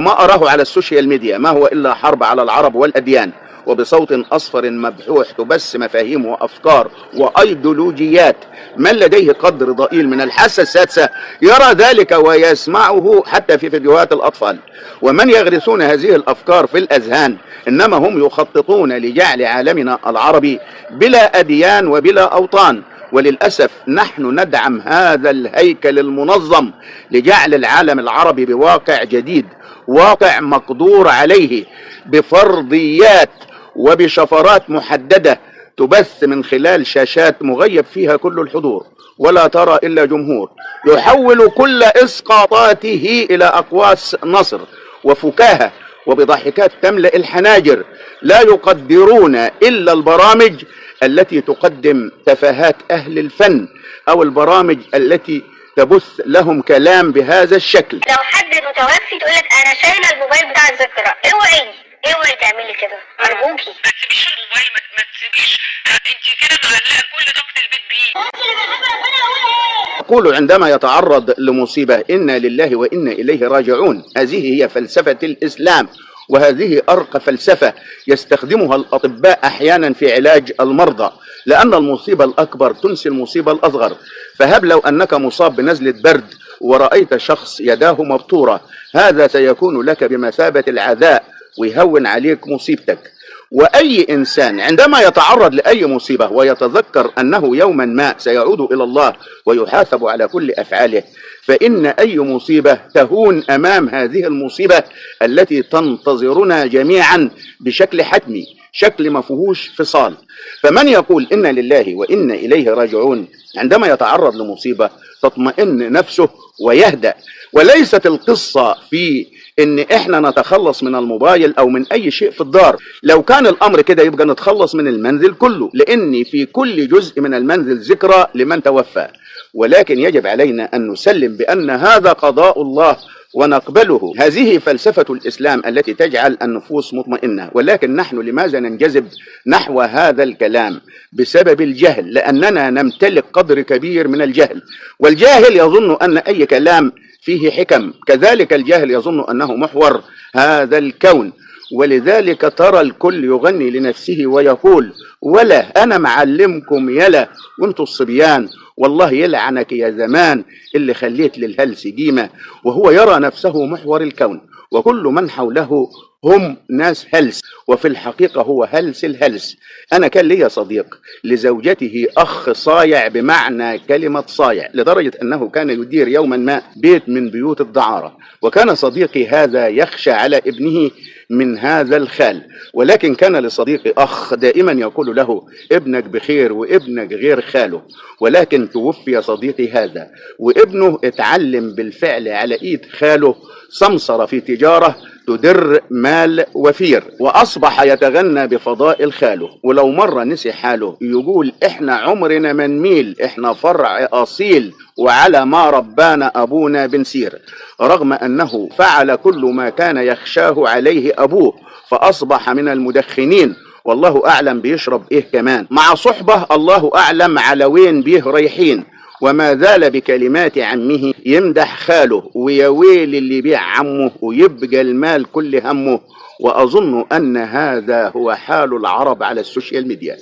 وما أراه على السوشيال ميديا ما هو إلا حرب على العرب والأديان، وبصوت أصفر مبحوح تبث مفاهيم وأفكار وأيديولوجيات. من لديه قدر ضئيل من الحاسة السادسة يرى ذلك ويسمعه حتى في فيديوهات الأطفال. ومن يغرسون هذه الأفكار في الأذهان إنما هم يخططون لجعل عالمنا العربي بلا أديان وبلا أوطان. وللأسف نحن ندعم هذا الهيكل المنظم لجعل العالم العربي بواقع جديد، واقع مقدور عليه بفرضيات وبشفرات محددة تبث من خلال شاشات مغيب فيها كل الحضور ولا ترى إلا جمهور يحول كل إسقاطاته إلى أقواس نصر وفكاهة وبضحكات تملأ الحناجر. لا يقدرون إلا البرامج التي تقدم تفاهات أهل الفن أو البرامج التي تبث لهم كلام بهذا الشكل. لو حد متوفي تقولك أنا شايلة الموبايل بتاع الذاكرة، اوعي تعملي كده أرجوكي. ما تسيبيش الموبايل، ما تسيبيش، انت كده معلقة كل ضغط البيت بيه. انت اللي بحب ربنا اقول ايه؟ يقول عندما يتعرض لمصيبة إنا لله وإنا إليه راجعون. هذه هي فلسفة الإسلام، وهذه أرقى فلسفة يستخدمها الأطباء أحيانا في علاج المرضى، لأن المصيبة الأكبر تنسي المصيبة الأصغر. فهب لو أنك مصاب بنزلة برد ورأيت شخص يداه مبتورة، هذا سيكون لك بمثابة العزاء ويهون عليك مصيبتك. وأي إنسان عندما يتعرض لأي مصيبة ويتذكر أنه يوما ما سيعود إلى الله ويحاسب على كل أفعاله، فإن أي مصيبة تهون أمام هذه المصيبة التي تنتظرنا جميعا بشكل حتمي، شكل ما فيهوش فصال. فمن يقول إنا لله وإنا إليه راجعون عندما يتعرض لمصيبة تطمئن نفسه ويهدأ. وليست القصة في إن إحنا نتخلص من الموبايل أو من أي شيء في الدار. لو كان الأمر كده يبقى نتخلص من المنزل كله، لأن في كل جزء من المنزل ذكرى لمن توفى. ولكن يجب علينا أن نسلم بأن هذا قضاء الله ونقبله. هذه فلسفة الإسلام التي تجعل النفوس مطمئنة. ولكن نحن لماذا ننجذب نحو هذا الكلام؟ بسبب الجهل، لأننا نمتلك قدر كبير من الجهل. والجاهل يظن أن أي كلام فيه حكم، كذلك الجاهل يظن أنه محور هذا الكون. ولذلك ترى الكل يغني لنفسه ويقول ولا أنا معلمكم يلا وانتوا الصبيان، والله يلعنك يا زمان اللي خليت للهلس قيمة. وهو يرى نفسه محور الكون وكل من حوله هم ناس هلس، وفي الحقيقة هو هلس الهلس. أنا كان لي صديق لزوجته أخ صايع بمعنى كلمة صايع، لدرجة أنه كان يدير يوما ما بيت من بيوت الدعارة. وكان صديقي هذا يخشى على ابنه من هذا الخال، ولكن كان لصديقي أخ دائما يقول له ابنك بخير وابنك غير خاله. ولكن توفي صديقي هذا وابنه اتعلم بالفعل على ايد خاله سمسرة في تجارة تدر مال وفير، وأصبح يتغنى بفضائل خاله. ولو مرة نسي حاله يقول احنا عمرنا ما نميل، احنا فرع أصيل وعلى ما ربانا أبونا بنسير، رغم أنه فعل كل ما كان يخشاه عليه أبوه فأصبح من المدخنين، والله أعلم بيشرب إيه كمان مع صحبة الله أعلم على وين بيه رايحين. وما زال بكلمات عمه يمدح خاله ويا ويل اللي بيع عمه ويبقى المال كل همه. وأظن أن هذا هو حال العرب على السوشيال ميديا.